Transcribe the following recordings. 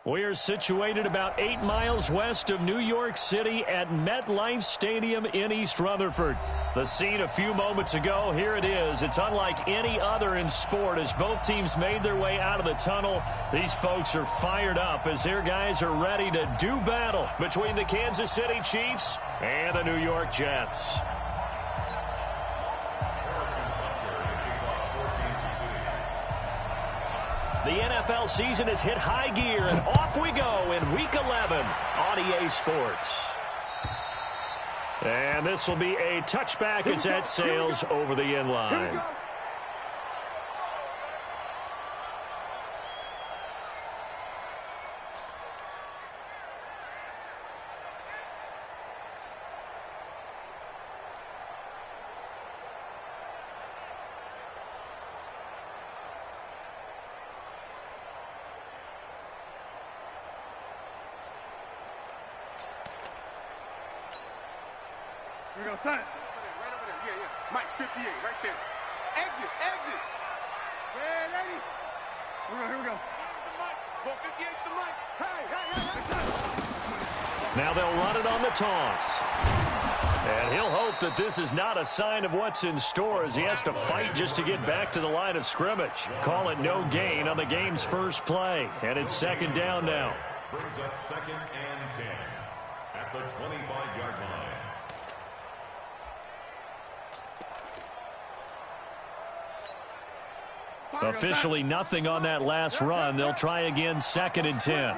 We are situated about 8 miles west of New York City at MetLife Stadium in East Rutherford. The scene a few moments ago, here it is. It's unlike any other in sport as both teams made their way out of the tunnel. These folks are fired up as their guys are ready to do battle between the Kansas City Chiefs and the New York Jets. The NFL season has hit high gear, and off we go in Week 11 on EA Sports. And this will be a touchback as that sails over the end line. Here we go, son. Right over there. Yeah. Mike, 58, right there. Exit. Yeah, lady. Here we go. Go 58 to the mic. Hey. Now they'll run it on the toss. And he'll hope that this is not a sign of what's in store as he has to fight just to get back to the line of scrimmage. Call it no gain on the game's first play. And it's second down now. Brings up 2nd and 10 at the 25-yard line. Officially nothing on that last run. They'll try again 2nd and 10.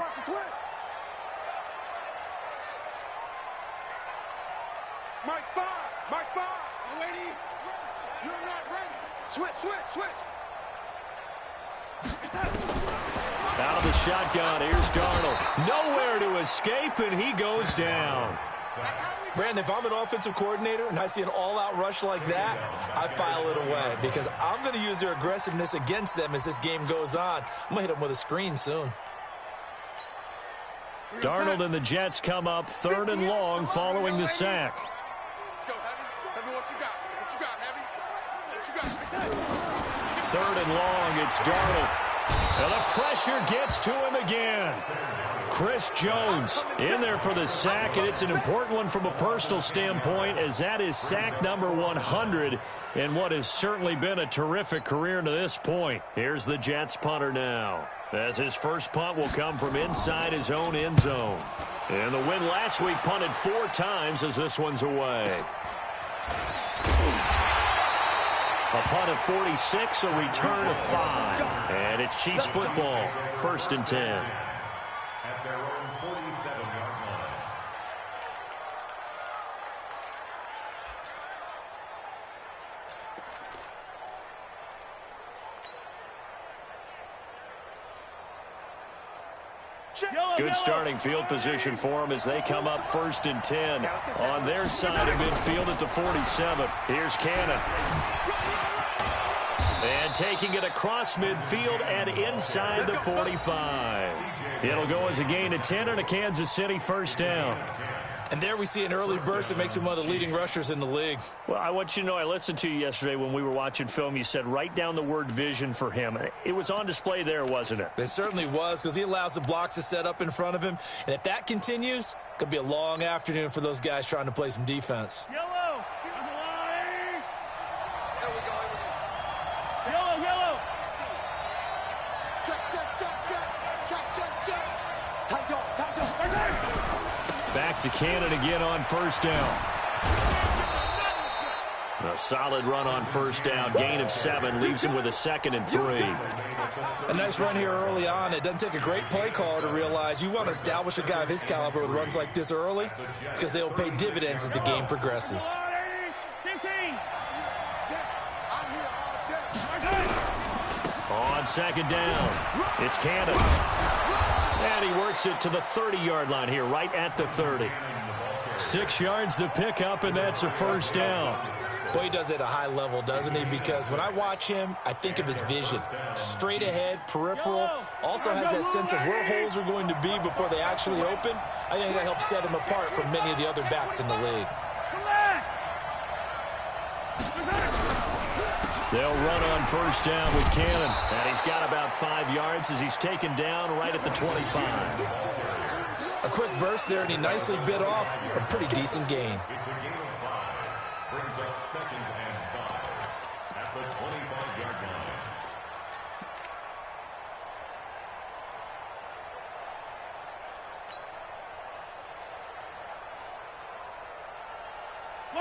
Mike 5. Lady, you're not ready. Switch. Out of the shotgun, here's Darnold. Nowhere to escape, and he goes down. Brandon, if I'm an offensive coordinator and I see an all-out rush like that, I file it away because I'm going to use their aggressiveness against them as this game goes on. I'm going to hit them with a screen soon. Darnold and the Jets come up 3rd and long following the sack. Let's go, Heavy. What you got, Heavy? 3rd and long, it's Darnold. And the pressure gets to him again. Chris Jones in there for the sack, and it's an important one from a personal standpoint as that is sack number 100 in what has certainly been a terrific career to this point. Here's the Jets punter now, as his first punt will come from inside his own end zone. And the win last week punted 4 times as this one's away. A punt of 46, a return of 5. And it's Chiefs football, 1st and 10. At their own 47-yard line. Good starting field position for them as they come up 1st and 10 on their side of midfield at the 47. Here's Cannon. And taking it across midfield and inside the 45. It'll go as a gain of 10 and a Kansas City first down. And there we see an early burst that makes him one of the leading rushers in the league. Well, I want you to know, I listened to you yesterday when we were watching film. You said write down the word vision for him. It was on display there, wasn't it? It certainly was because he allows the blocks to set up in front of him. And if that continues, it could be a long afternoon for those guys trying to play some defense. Yellow. Back to Cannon again on first down. A solid run on first down. Gain of 7 leaves him with a 2nd and 3. A nice run here early on. It doesn't take a great play caller to realize you want to establish a guy of his caliber with runs like this early because they will pay dividends as the game progresses. On second down, it's Cannon. And he works it to the 30-yard line here, right at the 30. 6 yards the pickup, and that's a first down. Boy, he does it at a high level, doesn't he? Because when I watch him, I think of his vision. Straight ahead, peripheral. Also has that sense of where holes are going to be before they actually open. I think that helps set him apart from many of the other backs in the league. They'll run on first down with Cannon. And he's got about 5 yards as he's taken down right at the 25. A quick burst there, and he nicely bit off a pretty decent gain. It's a gain of 5. Brings up 2nd and 5 at the 25-yard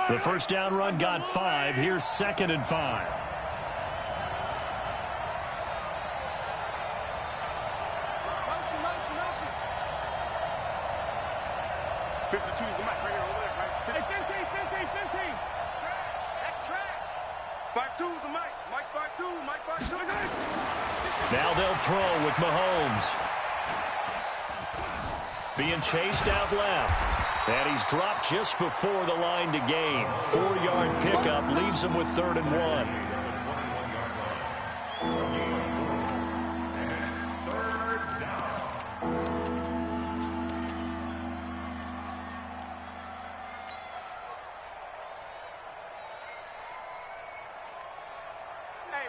line. The first down run got 5. Here's 2nd and 5. Motion. 52 is the mic right here over there, right? Hey, 15. That's track. 52 is the mic. Mike 52. Now they'll throw with Mahomes. Being chased out left. And he's dropped just before the line to gain. 4-yard pickup leaves him with 3rd and 1.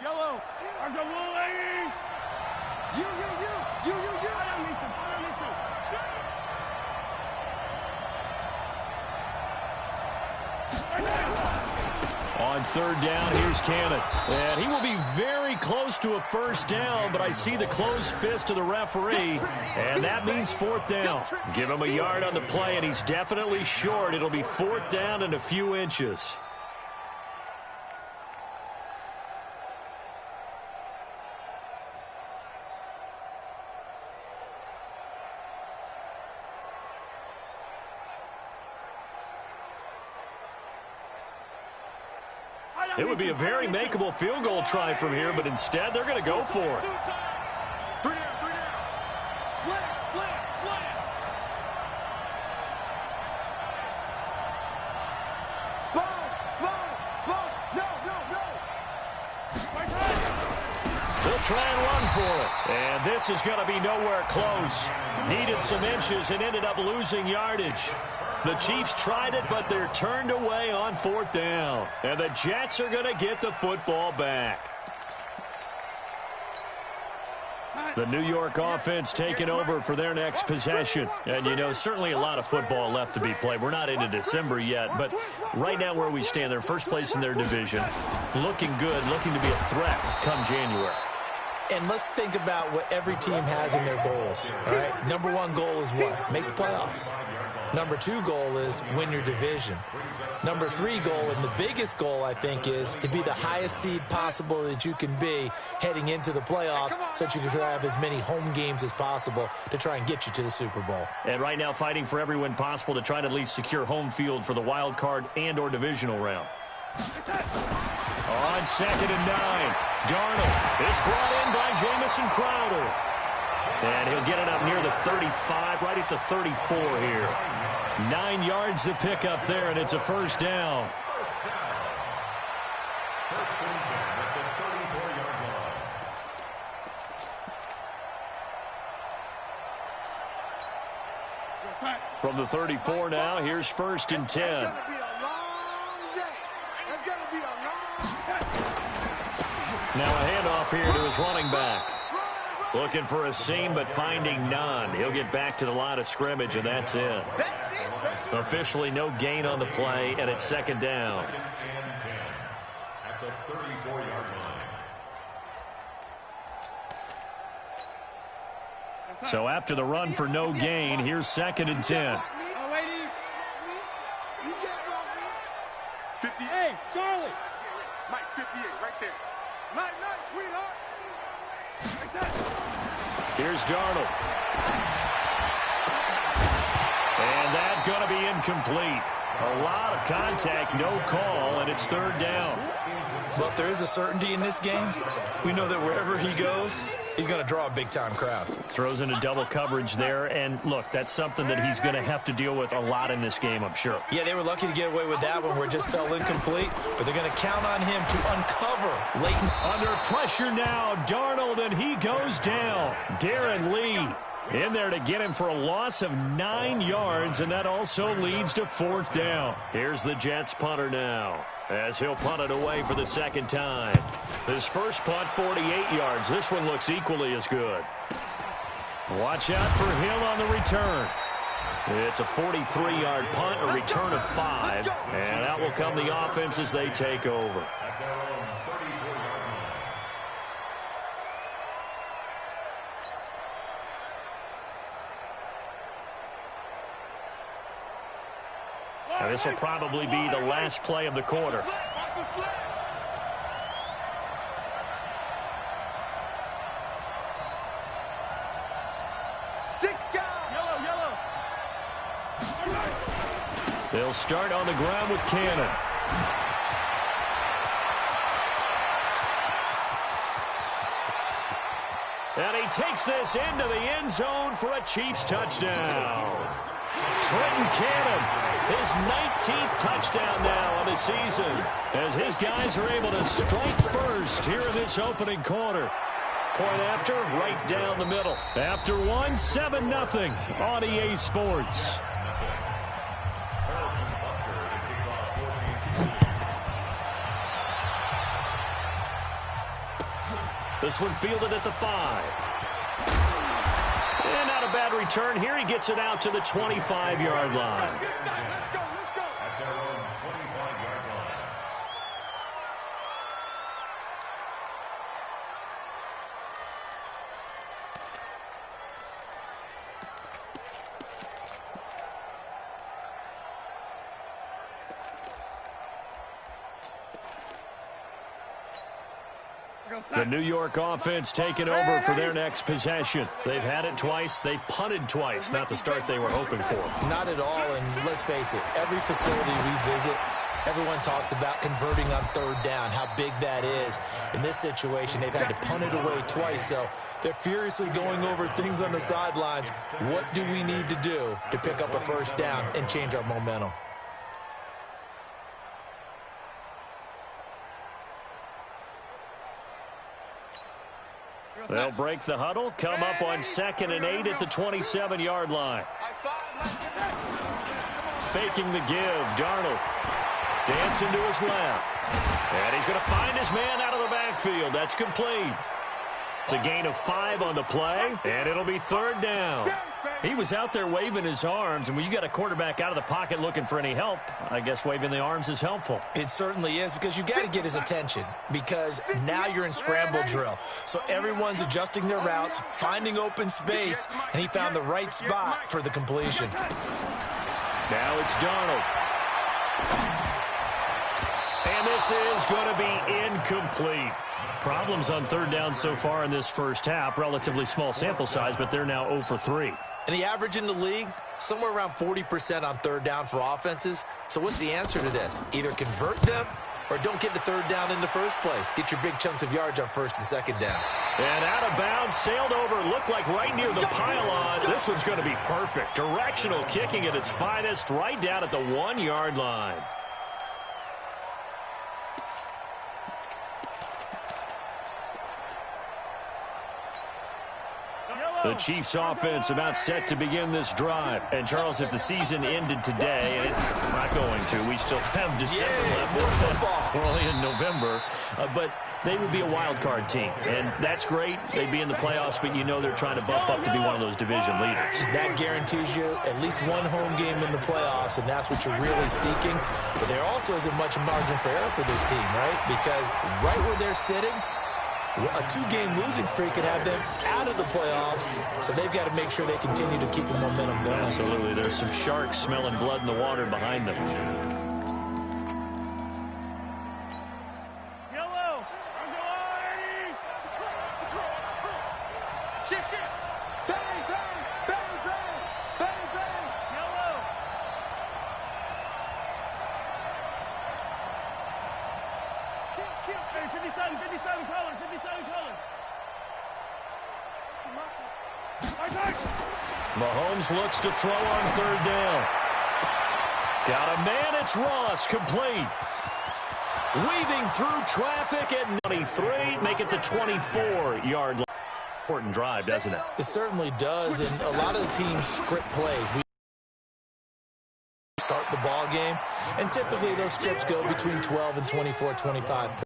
Yellow. I'm the little lady. You. I don't need to. On 3rd down, here's Cannon. And he will be very close to a first down, but I see the closed fist of the referee, and that means 4th down. Give him a yard on the play, and he's definitely short. It'll be 4th down and a few inches. It would be a very makeable field goal try from here, but instead they're going to go for it. 3 down. Slam. Spoon. No. They'll try and run for it. And this is going to be nowhere close. Needed some inches and ended up losing yardage. The Chiefs tried it, but they're turned away on 4th down. And the Jets are going to get the football back. The New York offense taking over for their next possession. And, you know, certainly a lot of football left to be played. We're not into December yet, but right now where we stand, they're first place in their division. Looking good, looking to be a threat come January. And let's think about what every team has in their goals, all right? Number 1 goal is what? Make the playoffs. Number 2 goal is win your division. Number 3 goal, and the biggest goal, I think, is to be the highest seed possible that you can be heading into the playoffs so that you can try to have as many home games as possible to try and get you to the Super Bowl. And right now fighting for every win possible to try to at least secure home field for the wild card and or divisional round. On 2nd and 9, Darnold is brought in by Jamison Crowder. And he'll get it up near the 35, right at the 34 here. 9 yards to pick up there, and it's a first down. First and 10 at the 34-yard line. From the 34 now, here's 1st and 10. It's going to be a long day. It's going to be a long day. Now a handoff here to his running back. Looking for a seam, but finding none. He'll get back to the line of scrimmage, and that's it. Officially no gain on the play, and it's 2nd down. 2nd and 10 at the 34-yard line. So after the run for no gain, here's 2nd and 10. Hey, Charlie. Mike, 58, right there. Night, sweetheart. Here's Darnold. And that's going to be incomplete. A lot of contact, no call, and it's 3rd down. But there is a certainty in this game. We know that wherever he goes, he's going to draw a big-time crowd. Throws into double coverage there, and look, that's something that he's going to have to deal with a lot in this game, I'm sure. Yeah, they were lucky to get away with that one where it just fell incomplete, but they're going to count on him to uncover Leighton. Under pressure now, Darnold, and he goes down. Darren Lee in there to get him for a loss of 9 yards, and that also leads to 4th down. Here's the Jets punter now. as he'll punt it away for the second time. His first punt, 48 yards. This one looks equally as good. Watch out for him on the return. It's a 43-yard punt, a return of 5, and that will come the offense as they take over. And this will probably be the last play of the quarter. They'll start on the ground with Cannon. And he takes this into the end zone for a Chiefs touchdown. Trenton Cannon, his 19th touchdown now of the season, as his guys are able to strike first here in this opening quarter. Point after, right down the middle. After one, 7-0 on EA Sports. This one fielded at the 5. And not a bad return here. He gets it out to the 25-yard line. The New York offense taking over for their next possession. They've had it twice. They've punted twice. Not the start they were hoping for. Not at all, and let's face it, every facility we visit, everyone talks about converting on third down, how big that is. In this situation, they've had to punt it away twice, so they're furiously going over things on the sidelines. What do we need to do to pick up a first down and change our momentum? They'll break the huddle, come up on 2nd and 8 at the 27-yard line. Faking the give, Darnold. Dancing to his left. And he's going to find his man out of the backfield. That's complete. It's a gain of 5 on the play, and it'll be third down. He was out there waving his arms, and when you got a quarterback out of the pocket looking for any help, I guess waving the arms is helpful. It certainly is, because you got to get his attention, because now you're in scramble drill. So everyone's adjusting their routes, finding open space, and he found the right spot for the completion. Now it's Darnold. And this is going to be incomplete. Problems on third down so far in this first half. Relatively small sample size, but they're now 0 for 3. And the average in the league, somewhere around 40% on third down for offenses. So what's the answer to this? Either convert them or don't get the third down in the first place. Get your big chunks of yards on first and second down. And out of bounds, sailed over, looked like right near the pylon. This one's going to be perfect. Directional kicking at its finest, right down at the 1-yard line. The Chiefs offense about set to begin this drive. And, Charles, if the season ended today, and it's not going to, we still have December left. We're only in November. But they would be a wild card team. And that's great. They'd be in the playoffs, but you know they're trying to bump up to be one of those division leaders. That guarantees you at least one home game in the playoffs, and that's what you're really seeking. But there also isn't much margin for error for this team, right? Because right where they're sitting, a 2-game losing streak could have them out of the playoffs, so they've got to make sure they continue to keep the momentum going. Absolutely. There's some sharks smelling blood in the water behind them. Yellow! Shit! Bang! Yellow! Hey, 57 colors. Mahomes looks to throw on third down. Got a man, it's Ross, complete. Weaving through traffic at 23, make it the 24-yard line. Important drive, doesn't it? It certainly does, and a lot of the teams script plays. We start the ball game, And typically those scripts go between 12 and 24, 25.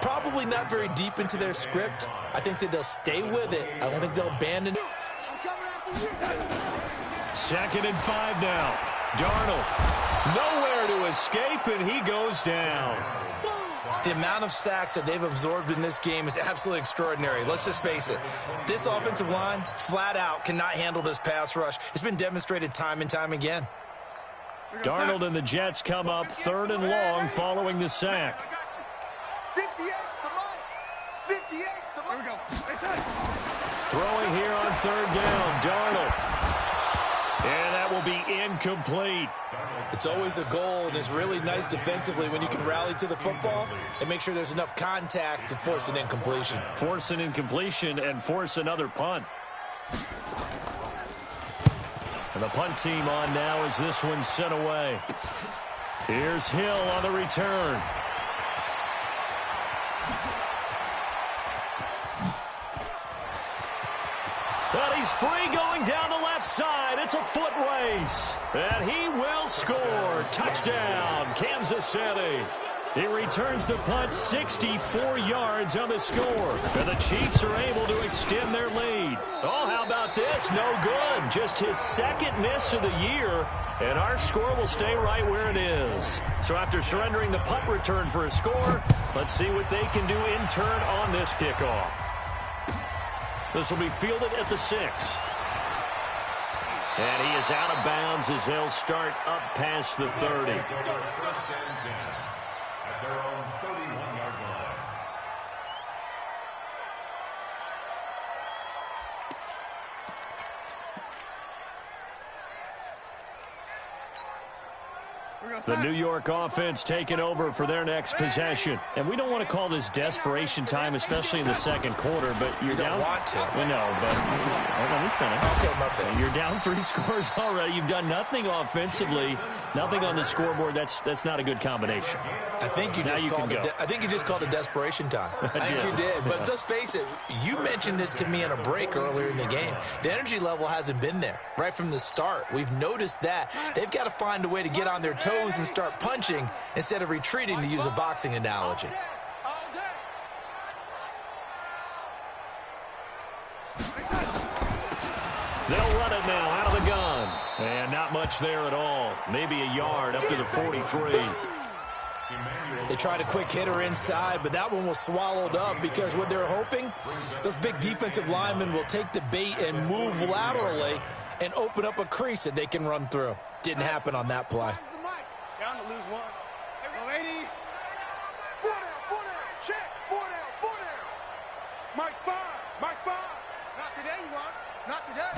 Probably not very deep into their script. I think that they'll stay with it. I don't think they'll abandon it. 2nd and 5 now. Darnold, nowhere to escape, and he goes down. The amount of sacks that they've absorbed in this game is absolutely extraordinary. Let's just face it. This offensive line, flat out, cannot handle this pass rush. It's been demonstrated time and time again. Darnold and the Jets come up 3rd and long following the sack. 58's the money. 58's the money. Here we go. Throwing here on 3rd down, Darnold. And that will be incomplete. It's always a goal, and it's really nice defensively when you can rally to the football and make sure there's enough contact to force an incompletion. Force an incompletion and force another punt. And the punt team on now as this one's sent away. Here's Hill on the return. But he's free going down the left side. It's a foot race. And he will score. Touchdown, Kansas City. He returns the punt 64 yards on the score. And the Chiefs are able to extend their lead. Oh, how about this? No good. Just his 2nd miss of the year. And our score will stay right where it is. So after surrendering the punt return for a score, let's see what they can do in turn on this kickoff. This will be fielded at the 6. And he is out of bounds as they'll start up past the 30. At their own 31-yard line. The New York offense taking over for their next possession. And we don't want to call this desperation time, especially in the 2nd quarter, but you're down. Don't want to. We know, but let me finish. Okay, my bad. You're down 3 scores already. You've done nothing offensively, nothing on the scoreboard. That's not a good combination. I think you just called it desperation time. I think you did. But let's face it, you mentioned this to me in a break earlier in the game. The energy level hasn't been there right from the start. We've noticed that. They've got to find a way to get on their toes and start punching instead of retreating, to use a boxing analogy. They'll run it now out of the gun. And not much there at all. Maybe a yard up to the 43. They tried a quick hitter inside, but that one was swallowed up because what they're hoping, those big defensive linemen will take the bait and move laterally and open up a crease that they can run through. Didn't happen on that play. Down to lose 1. Go 80. 4 down, 4 down. Check. 4 down, 4 down. Mike 5. Mike 5. Not today, you want. Not today.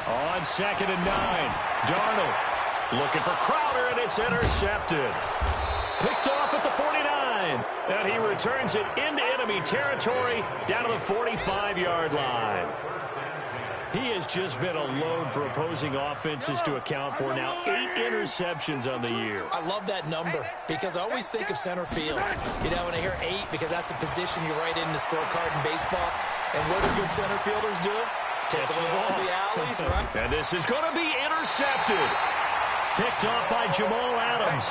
On 2nd and 9. Darnold looking for Crowder, and it's intercepted. Picked off at the 49. And he returns it into enemy territory down to the 45-yard line. He has just been a load for opposing offenses to account for now. 8 interceptions on the year. I love that number because I always think of center field. You know, when I hear 8, because that's the position you write in the scorecard in baseball. And what do good center fielders do? Take the ball to the alleys, right? And this is going to be intercepted. Picked off by Jamal Adams.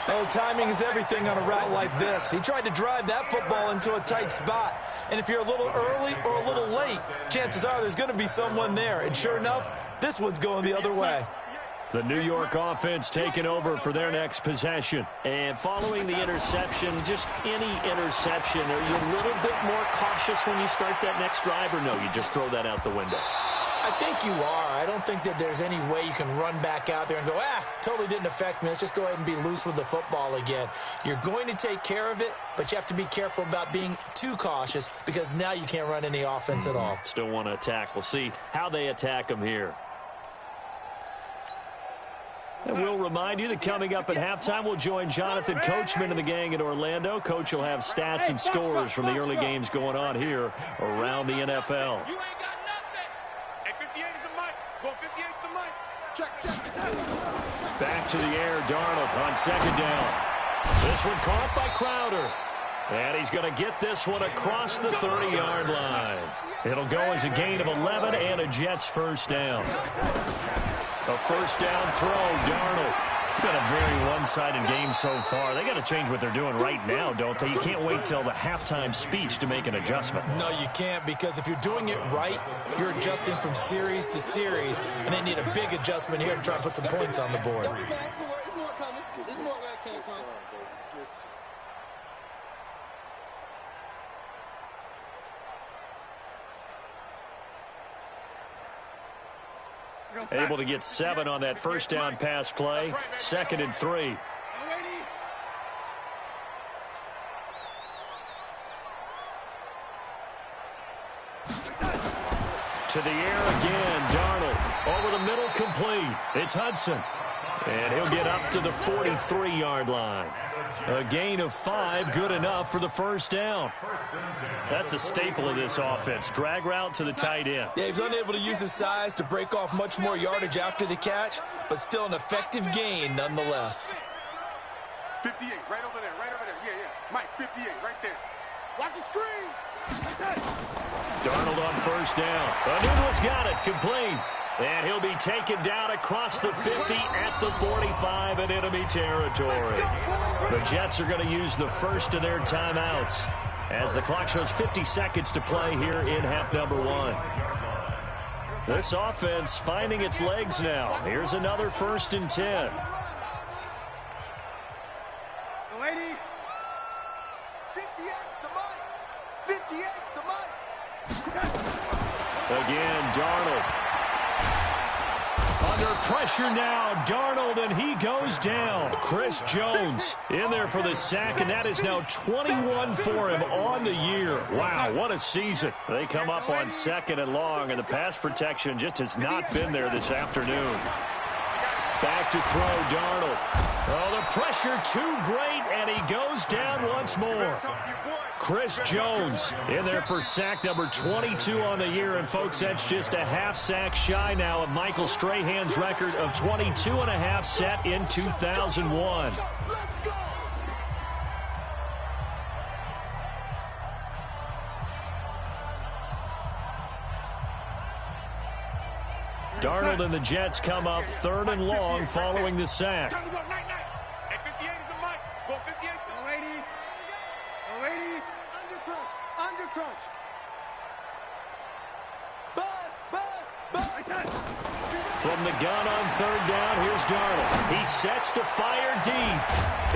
Oh, timing is everything on a route like this. He tried to drive that football into a tight spot. And if you're a little early or a little late, chances are there's going to be someone there. And sure enough, this one's going the other way. The New York offense taking over for their next possession. And following the interception, just any interception, are you a little bit more cautious when you start that next drive, or no, you just throw that out the window? I think you are. I don't think that there's any way you can run back out there and go, totally didn't affect me. Let's just go ahead and be loose with the football again. You're going to take care of it, but you have to be careful about being too cautious because now you can't run any offense at all. Still want to attack. We'll see how they attack them here. And we'll remind you that coming up at halftime, we'll join Jonathan Coachman and the gang in Orlando. Coach will have stats and scores from the early games going on here around the NFL. You ain't got nothing. Hey, 58 is the mic. Go 58 is the mic. Check. Back to the air, Darnold on 2nd down. This one caught by Crowder. And he's going to get this one across the 30-yard line. It'll go as a gain of 11 and a Jets first down. A first down throw, Darnold. It's been a very one-sided game so far. They got to change what they're doing right now, don't they? You can't wait till the halftime speech to make an adjustment. No, you can't, because if you're doing it right, you're adjusting from series to series, and they need a big adjustment here to try and put some points on the board. Able to get 7 on that first down pass play. 2nd and 3. To the air again, Darnold. Over the middle, complete. It's Hudson. And he'll get up to the 43-yard line. A gain of 5, good enough for the first down. That's a staple of this offense. Drag route to the tight end. Yeah, he's unable to use his size to break off much more yardage after the catch, but still an effective gain nonetheless. 58, right over there, right over there. Yeah, yeah. Mike, 58, right there. Watch the screen. Darnold on first down. Anubis got it, complete. And he'll be taken down across the 50 at the 45 in enemy territory. The Jets are going to use the first of their timeouts as the clock shows 50 seconds to play here in half number 1. This offense finding its legs now. Here's another 1st and 10. Lady. 58 to Mike. 58 to Mike. Again, Darnold. Under pressure now, Darnold, and he goes down. Chris Jones in there for the sack, and that is now 21 for him on the year. Wow, what a season. They come up on 2nd and long, and the pass protection just has not been there this afternoon. Back to throw, Darnold. Oh, the pressure too great, and he goes down once more. Chris Jones in there for sack number 22 on the year. And, folks, that's just a half sack shy now of Michael Strahan's record of 22 and a half set in 2001. Darnold and the Jets come up 3rd and long following the sack. From the gun on 3rd down, here's Darnold. He sets to fire deep.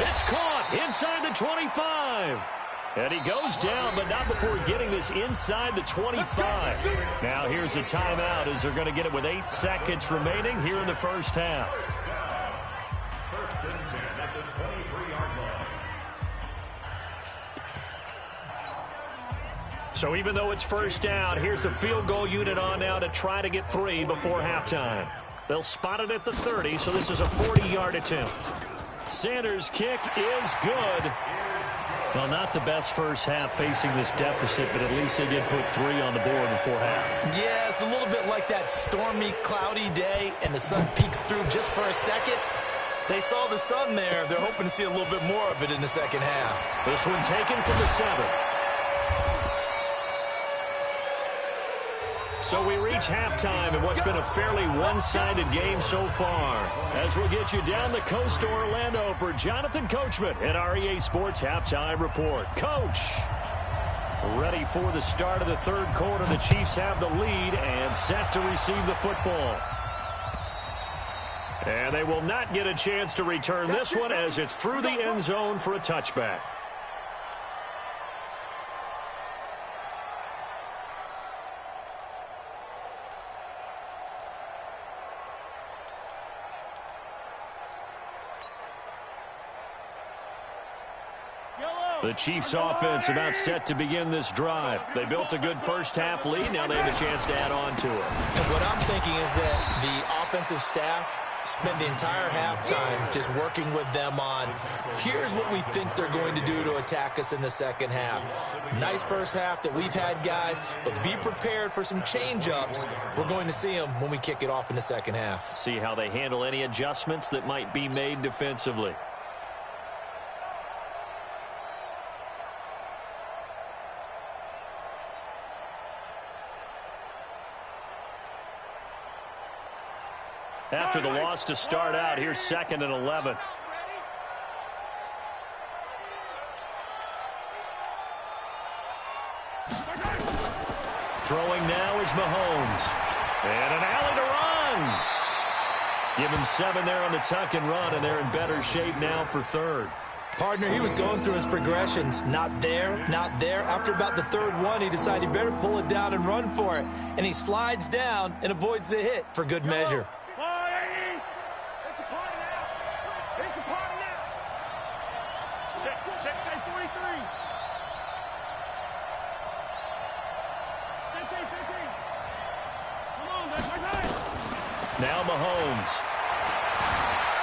It's caught inside the 25. And he goes down, but not before getting this inside the 25. Now here's a timeout as they're going to get it with 8 seconds remaining here in the first half. 1st and 10 at the 23-yard line. So even though it's first down, here's the field goal unit on now to try to get 3 before halftime. They'll spot it at the 30, so this is a 40-yard attempt. Sanders' kick is good. Well, not the best first half facing this deficit, but at least they did put 3 on the board before half. Yeah, it's a little bit like that stormy, cloudy day, and the sun peeks through just for a second. They saw the sun there. They're hoping to see a little bit more of it in the second half. This one taken from the 7. So we reach halftime in what's been a fairly one-sided game so far. As we'll get you down the coast to Orlando for Jonathan Coachman at our EA Sports Halftime Report. Coach, ready for the start of the 3rd quarter. The Chiefs have the lead and set to receive the football. And they will not get a chance to return this one as it's through the end zone for a touchback. The Chiefs offense about set to begin this drive. They built a good first half lead. Now they have a chance to add on to it. And what I'm thinking is that the offensive staff spent the entire halftime just working with them on, here's what we think they're going to do to attack us in the second half. Nice first half that we've had, guys, but be prepared for some change-ups. We're going to see them when we kick it off in the second half. See how they handle any adjustments that might be made defensively. after the loss to start out. Here's 2nd and 11. Throwing now is Mahomes. And an alley to run. Give him 7 there on the tuck and run, and they're in better shape now for 3rd. Partner, he was going through his progressions. Not there, not there. After about the 3rd one, he decided he better pull it down and run for it. And he slides down and avoids the hit for good measure. Now Mahomes.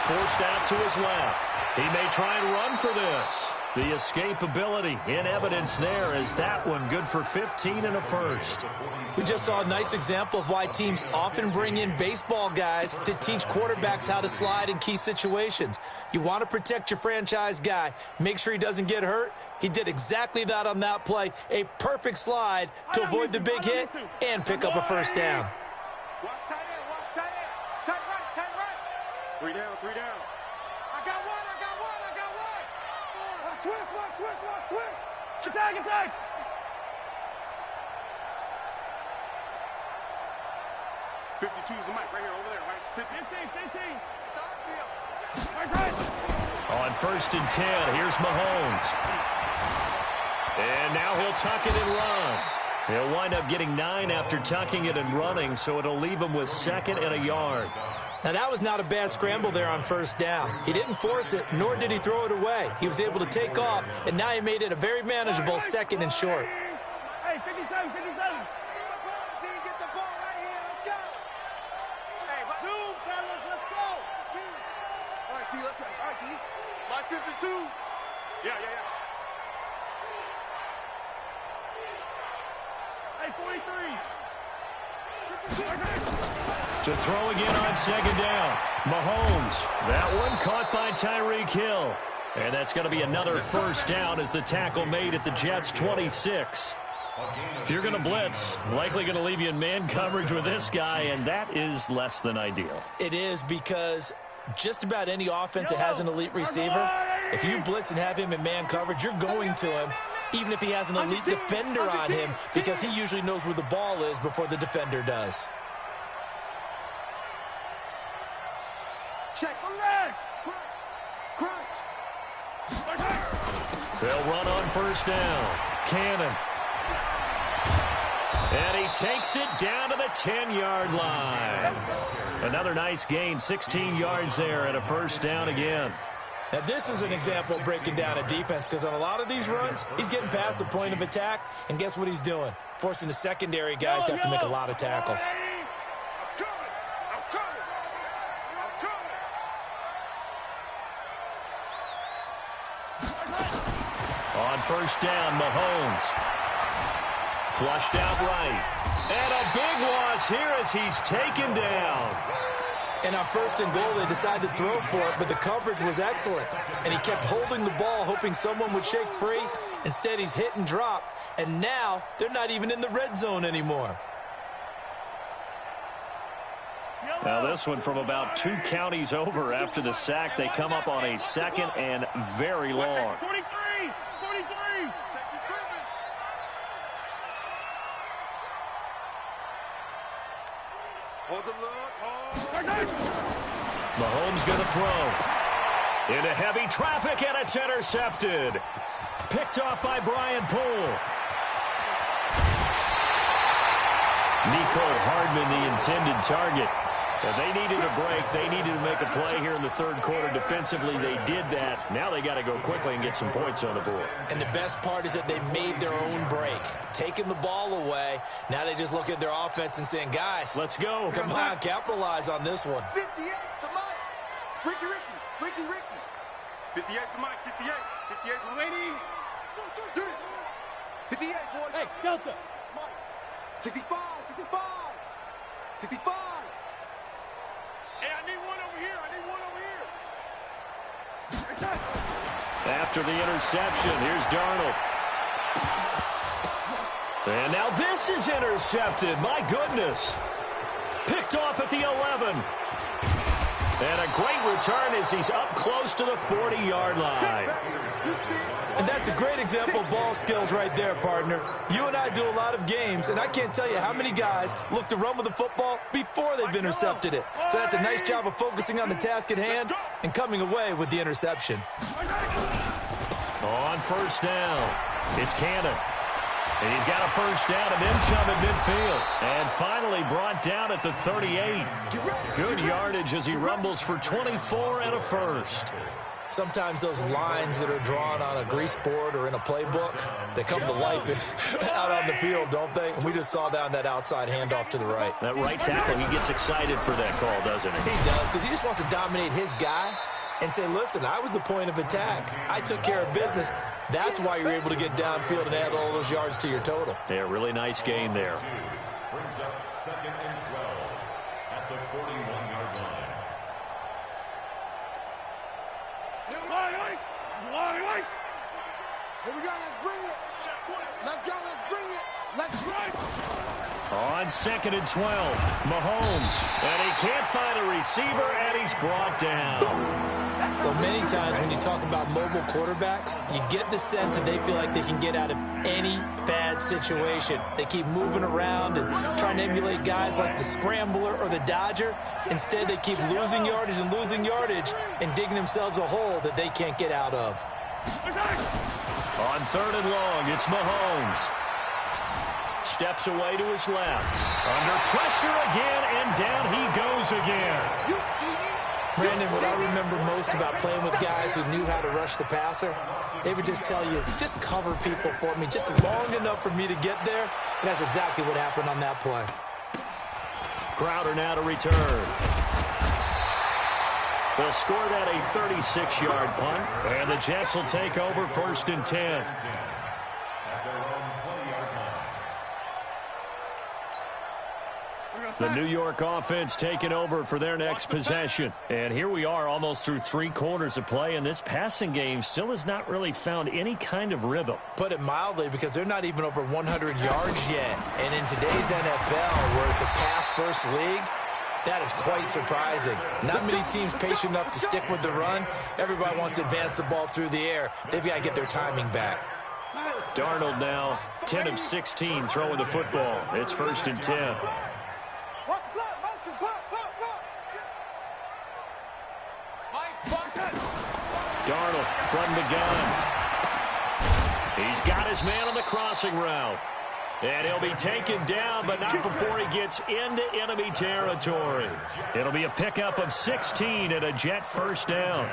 Forced out to his left. He may try and run for this. The escapability in evidence there is that one good for 15 and a first. We just saw a nice example of why teams often bring in baseball guys to teach quarterbacks how to slide in key situations. You want to protect your franchise guy. Make sure he doesn't get hurt. He did exactly that on that play. A perfect slide to avoid the big hit and pick up a first down. Watch tight end, watch tight end. Tight right, tight right. 3 down, 3 down. I got one, I got one, I got one. Switch, watch, switch, watch, switch. Attack, attack. 52's the mic right here, over there, right? 15, 15. On 1st and 10, here's Mahomes. And now he'll tuck it and run. He'll wind up getting 9 after tucking it and running, so it'll leave him with 2nd and a yard. Now, that was not a bad scramble there on 1st down. He didn't force it, nor did he throw it away. He was able to take off, and now he made it a very manageable 2nd and short. Hey, 57, 57. Get the ball right here. Let's go. Hey, zoom, fellas. Let's go. All right, T. Let's go. All right, T. My 52. Yeah. Hey, 43. To throw again on 2nd down. Mahomes. That one caught by Tyreek Hill. And that's going to be another first down as the tackle made at the Jets' 26. If you're going to blitz, likely going to leave you in man coverage with this guy, and that is less than ideal. It is, because just about any offense that has an elite receiver, if you blitz and have him in man coverage, you're going to him, even if he has an elite defender on him, because he usually knows where the ball is before the defender does. Check the leg. Crunch. They'll run on 1st down. Cannon. And he takes it down to the 10-yard line. Another nice gain, 16 yards there, and a first down again. Now, this is an example of breaking down a defense, because on a lot of these runs, he's getting past the point of attack, and guess what he's doing? Forcing the secondary guys to have to make a lot of tackles. On 1st down, Mahomes. Flushed out right. And a big loss here as he's taken down. And on 1st and goal, they decided to throw for it, but the coverage was excellent. And he kept holding the ball, hoping someone would shake free. Instead, he's hit and dropped. And now, they're not even in the red zone anymore. Now this one from about 2 counties over after the sack. They come up on a 2nd and very long. 43. Hold the look. Mahomes going to throw. Into heavy traffic, and it's intercepted. Picked off by Brian Poole. Nico Hardman, the intended target. They needed a break. They needed to make a play here in the 3rd quarter. Defensively, they did that. Now they got to go quickly and get some points on the board. And the best part is that they made their own break. Taking the ball away. Now they just look at their offense and saying, guys, let's go. Come on, capitalize on this one. 58 for Mike. Ricky. 58 for Mike. 58 for Lady. 58, boys. Hey, Delta. Mike. 65. 65. Hey, I need one over here. After the interception, here's Darnold. And now this is intercepted. My goodness. Picked off at the 11. And a great return as he's up close to the 40-yard line. And that's a great example of ball skills right there, partner. You and I do a lot of games, and I can't tell you how many guys look to run with the football before they've intercepted it. So that's a nice job of focusing on the task at hand and coming away with the interception. On first down, it's Cannon. And he's got a first down and then some at midfield. And finally brought down at the 38. Good yardage as he rumbles for 24 and a first. Sometimes those lines that are drawn on a grease board or in a playbook, they come to life out on the field, don't they? And we just saw that on that outside handoff to the right. That right tackle, he gets excited for that call, doesn't he? He does, because he just wants to dominate his guy and say, listen, I was the point of attack. I took care of business. That's why you're able to get downfield and add all those yards to your total. Yeah, really nice gain there. Brings up 2nd and 12 at the 41-yard line. Here we go, let's bring it. Let's go, let's bring it. Let's run. On 2nd and 12, Mahomes. And he can't find a receiver, and he's brought down. Well, many times when you talk about mobile quarterbacks, you get the sense that they feel like they can get out of any bad situation. They keep moving around and trying to emulate guys like the scrambler or the dodger. Instead, they keep losing yardage and digging themselves a hole that they can't get out of. On 3rd and long, it's Mahomes. Steps away to his left. Under pressure again, and down he goes again. Brandon, what I remember most about playing with guys who knew how to rush the passer, they would just tell you, just cover people for me, just long enough for me to get there. And that's exactly what happened on that play. Crowder now to return. They'll score that a 36-yard punt, and the Jets will take over 1st and 10. The New York offense taking over for their next possession. And here we are almost through 3 quarters of play, and this passing game still has not really found any kind of rhythm. Put it mildly, because they're not even over 100 yards yet. And in today's NFL, where it's a pass-first league, that is quite surprising. Not many teams patient enough to stick with the run. Everybody wants to advance the ball through the air. They've got to get their timing back. Darnold now 10 of 16 throwing the football. It's 1st and 10. Darnold from the gun. He's got his man on the crossing route. And he'll be taken down, but not before he gets into enemy territory. It'll be a pickup of 16 and a Jet first down.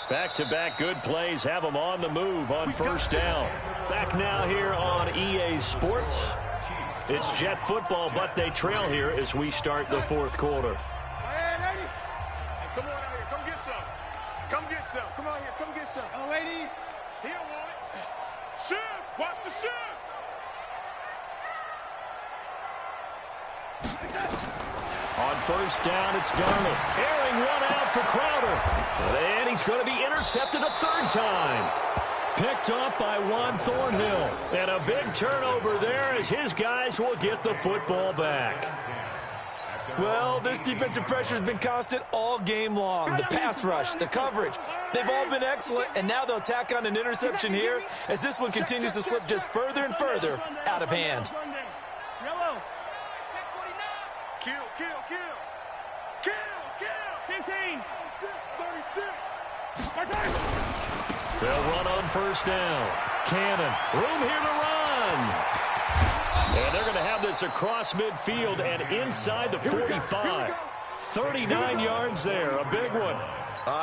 Back-to-back good plays have them on the move on first down. Back now here on EA Sports. It's Jet football, but they trail here as we start the 4th quarter. Come on out here, come get some. Come get some. Come on here, come get some. Oh, lady. He don't want it. Shift, watch the shift. On first down, it's Darnold. Airing one out for Crowder. And he's going to be intercepted a 3rd time. Picked up by Juan Thornhill. And a big turnover there as his guys will get the football back. Well, this defensive pressure has been constant all game long. The pass rush, the coverage, they've all been excellent, and now they'll tack on an interception here as this one continues to slip just further and further out of hand. Kill, kill, kill. Kill, kill. 15. 36. They'll run on first down. Cannon, room here to run. And they're going to have this across midfield and inside the 45. 39 yards there, a big one.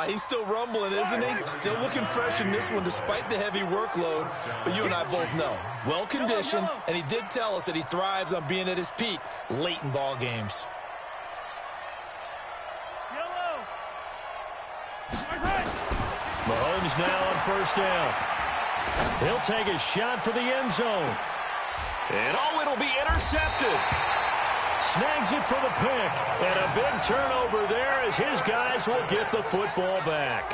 He's still rumbling, isn't he? Still looking fresh in this one despite the heavy workload. But you and I both know, well-conditioned, and he did tell us that he thrives on being at his peak late in ball games. Mahomes now on first down. He'll take a shot for the end zone. And it'll be intercepted. Snags it for the pick. And a big turnover there as his guys will get the football back.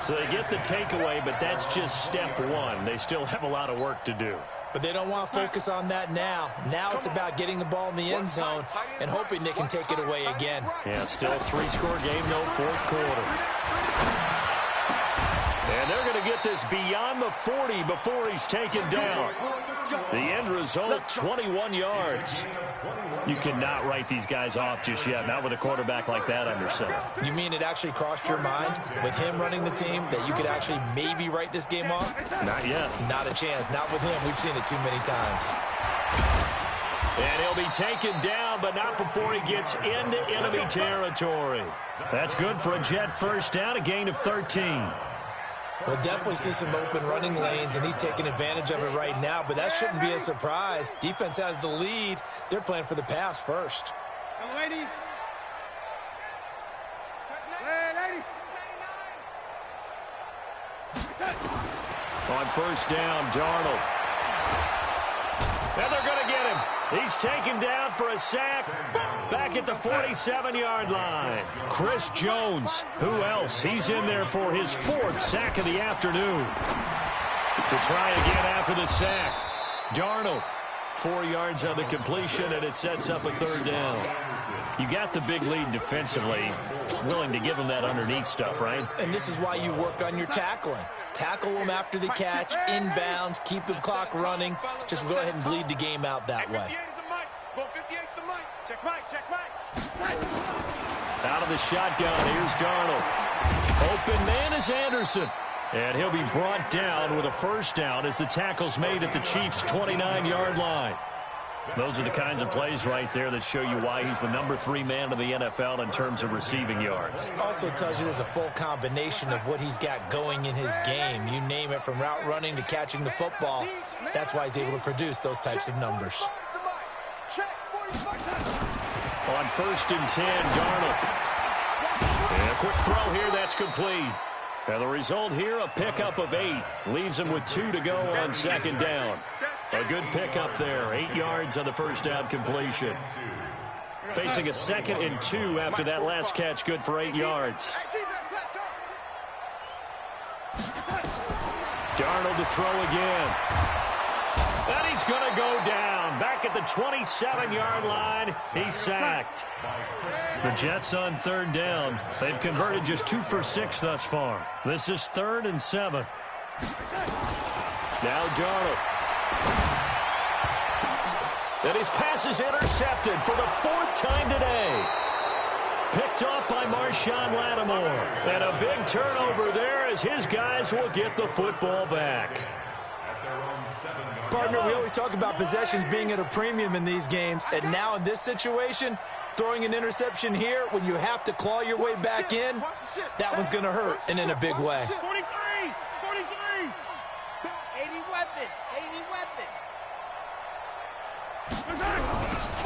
So they get the takeaway, but that's just step one. They still have a lot of work to do. But they don't want to focus on that now. Now it's about getting the ball in the end zone and hoping they can take it away again. Yeah, still a 3-score game, no fourth quarter. And they're going to get this beyond the 40 before he's taken down. The end result, 21 yards. You cannot write these guys off just yet, not with a quarterback like that under center. You mean it actually crossed your mind with him running the team that you could actually maybe write this game off? Not yet. Not a chance. Not with him. We've seen it too many times. And he'll be taken down, but not before he gets into enemy territory. That's good for a Jet first down, a gain of 13. We'll definitely see some open running lanes, and he's taking advantage of it right now, but that shouldn't be a surprise. Defense has the lead. They're playing for the pass first. Lady. On first down, Darnold. And they're going to get him. He's taken down for a sack back at the 47-yard line. Chris Jones, who else? He's in there for his 4th sack of the afternoon. To try again after the sack. Darnold, 4 yards on the completion, and it sets up a 3rd down. You got the big lead defensively. Willing to give him that underneath stuff, right? And this is why you work on your tackling. Tackle them after the catch, inbounds, keep the clock running. Just go ahead and bleed the game out that way. Out of the shotgun, here's Darnold. Open man is Anderson. And he'll be brought down with a first down as the tackle's made at the Chiefs' 29-yard line. Those are the kinds of plays right there that show you why he's the number 3 man in the NFL in terms of receiving yards. Also tells you there's a full combination of what he's got going in his game. You name it, from route running to catching the football. That's why he's able to produce those types of numbers. On first and 10, Darnold. And a quick throw here, that's complete. And the result here, a pickup of 8. Leaves him with 2 to go on second down. A good pickup there, 8 yards on the first down completion. Facing a 2nd and 2 after that last catch, good for 8 yards. Darnold to throw again. And he's going to go down. Back at the 27-yard line, he's sacked. The Jets on 3rd down. They've converted just 2 for 6 thus far. This is 3rd and 7. Now Darnold. And his pass is intercepted for the 4th time today. Picked off by Marshawn Lattimore. And a big turnover there as his guys will get the football back. Partner, we always talk about possessions being at a premium in these games, and now in this situation, throwing an interception here when you have to claw your way back in, that one's going to hurt, and in a big way. 43. 80 weapon.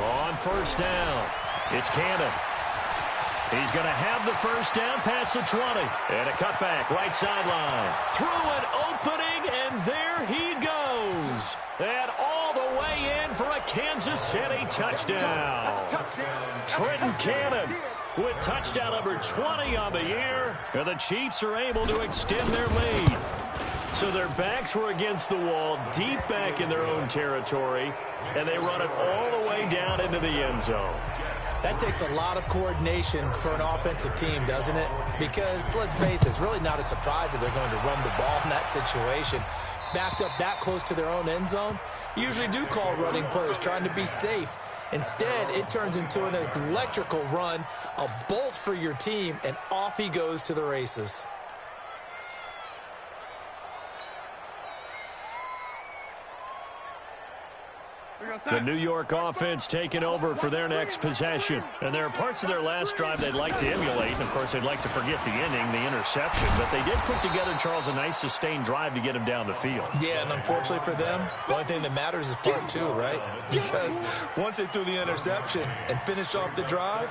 On first down, it's Cannon. He's going to have the first down past the 20. And a cutback, right sideline. Through an opening, and there he goes. And all the way in for a Kansas City touchdown. Trenton Cannon with touchdown number 20 on the year. And the Chiefs are able to extend their lead. So their backs were against the wall, deep back in their own territory, and they run it all the way down into the end zone. That takes a lot of coordination for an offensive team, doesn't it? Because, let's face it, it's really not a surprise that they're going to run the ball in that situation. Backed up that close to their own end zone, you usually do call running plays, trying to be safe. Instead, it turns into an electrical run, a bolt for your team, and off he goes to the races. The New York offense taking over for their next possession. And there are parts of their last drive they'd like to emulate. And, of course, they'd like to forget the inning, the interception. But they did put together, Charles, a nice sustained drive to get him down the field. Yeah, and unfortunately for them, the only thing that matters is part 2, right? Because once they threw the interception and finished off the drive,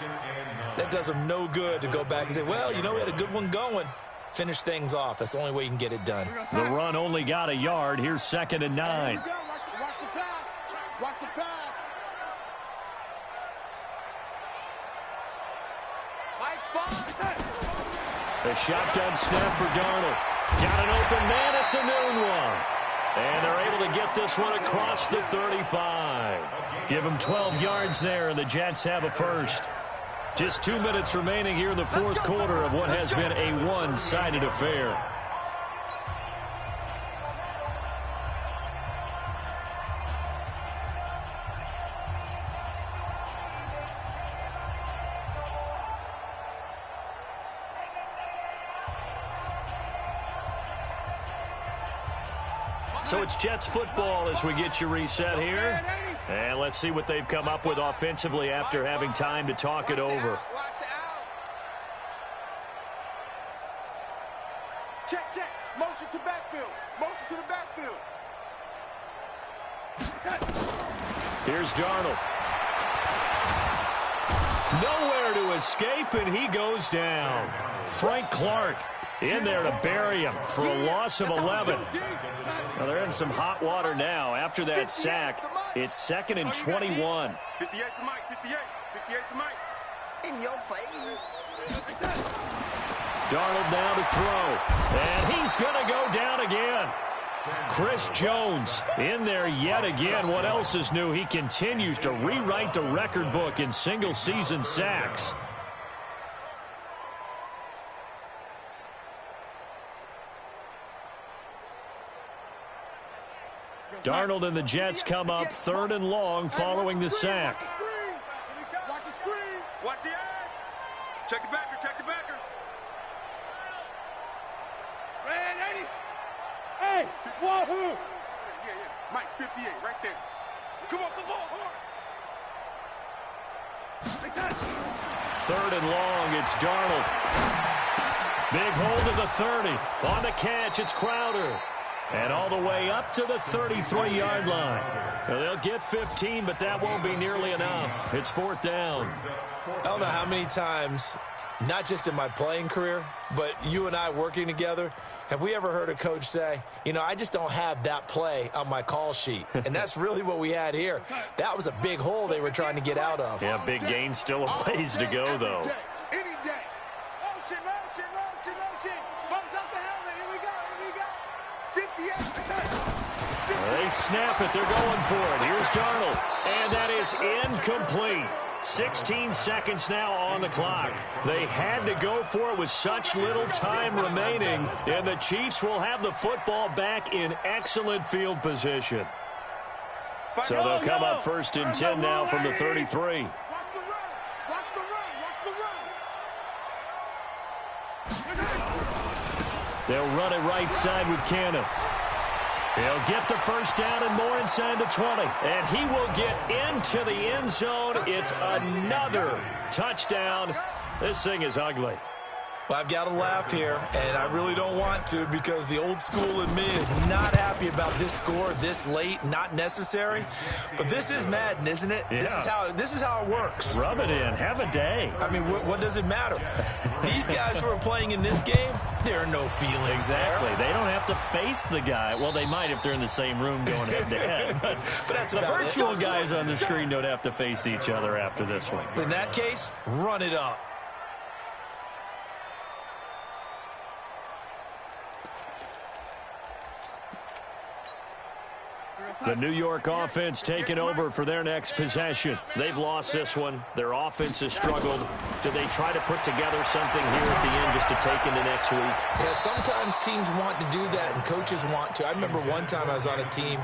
that does them no good to go back and say, well, you know, we had a good one going. Finish things off. That's the only way you can get it done. The run only got a yard. Here's 2nd and 9. Watch the pass. A shotgun snap for Darnold. Got an open man. It's a noon one. And they're able to get this one across the 35. Give them 12 yards there, and the Jets have a first. Just 2 minutes remaining here in the fourth quarter of what has been a one-sided affair. So it's Jets football as we get you reset here. And let's see what they've come up with offensively after having time to talk it over. Check, check. Motion to backfield. Motion to the backfield. Here's Darnold. Nowhere to escape, and he goes down. Frank Clark in there to bury him for a loss of 11. Well, they're in some hot water now. After that sack, it's 2nd and 21. 58 to Mike, 58. 58 to Mike. In your face. Darnold now to throw. And he's going to go down again. Chris Jones in there yet again. What else is new? He continues to rewrite the record book in single-season sacks. Darnold and the Jets come up 3rd and long following the sack. Watch the screen. Watch the edge. Check the backer. Check the backer. Red 80. Hey, wahoo. Yeah, yeah. Mike, 58, right there. Come on, the ball hard. 3rd and long, it's Darnold. Big hold of the 30. On the catch, it's Crowder. And all the way up to the 33-yard line. Well, they'll get 15, but that won't be nearly enough. It's 4th down. I don't know how many times, not just in my playing career, but you and I working together, have we ever heard a coach say, you know, I just don't have that play on my call sheet. And that's really what we had here. That was a big hole they were trying to get out of. Yeah, big gain, still a ways to go, though. Any day. Motion, motion, motion, motion. Bumps up the helmet. Here we go. Here we go. 58. They snap it. They're going for it. Here's Darnold. And that is incomplete. 16 seconds now on the clock. They had to go for it with such little time remaining. And the Chiefs will have the football back in excellent field position. So they'll come up 1st and 10 now from the 33. Watch the run. Watch the run. Watch the run. They'll run it right side with Cannon. He'll get the first down and more inside the 20. And he will get into the end zone. It's another touchdown. This thing is ugly. Well, I've got to laugh here, and I really don't want to because the old school in me is not happy about this score this late, not necessary. But this is Madden, isn't it? Yeah. This is how it works. Rub it in. Have a day. I mean, what does it matter? These guys who are playing in this game, there are no feelings Exactly. there. They don't have to face the guy. Well, they might if they're in the same room going head-to-head. But that's the about virtual it. guys on the screen don't have to face each other after this one. In that case, run it up. The New York offense taking over for their next possession. They've lost this one. Their offense has struggled. Do they try to put together something here at the end just to take into next week? Yeah, sometimes teams want to do that and coaches want to. I remember one time I was on a team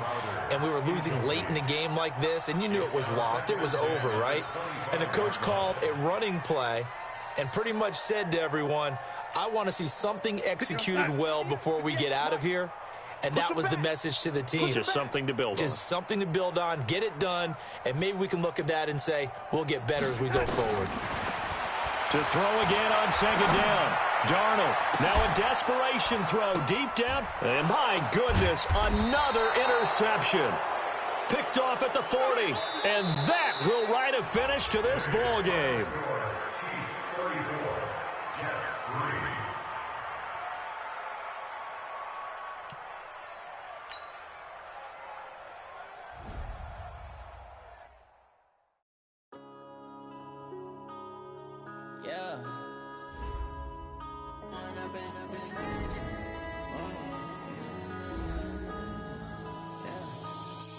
and we were losing late in the game like this, and you knew it was lost. It was over, right? And the coach called a running play and pretty much said to everyone, I want to see something executed well before we get out of here. And that was the message to the team. Just something to build on. Just something to build on, get it done, and maybe we can look at that and say, we'll get better as we go forward. To throw again on 2nd down. Darnold, now a desperation throw deep down. And my goodness, another interception. Picked off at the 40. And that will write a finish to this ball game. Yeah.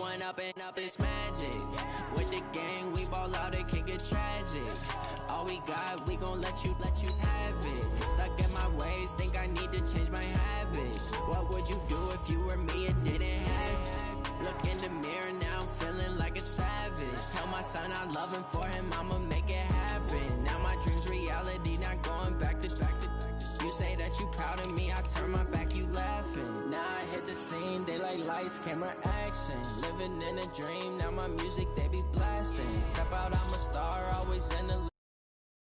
Growing up and up is magic. With the gang, we ball out, it can get tragic. All we got, we gon' let you have it. Stuck in my ways, think I need to change my habits. What would you do if you were me and didn't have it? Look in the mirror, now I'm feeling like a savage. Tell my son I love him, for him I'ma make it happen. Now my dream's reality, not going back to. You say that you proud of me, I turn my back, you laughing. Now I hit the scene, they like lights, camera, action. Living in a dream, now my music, they be blasting. Step out, I'm a star, always in the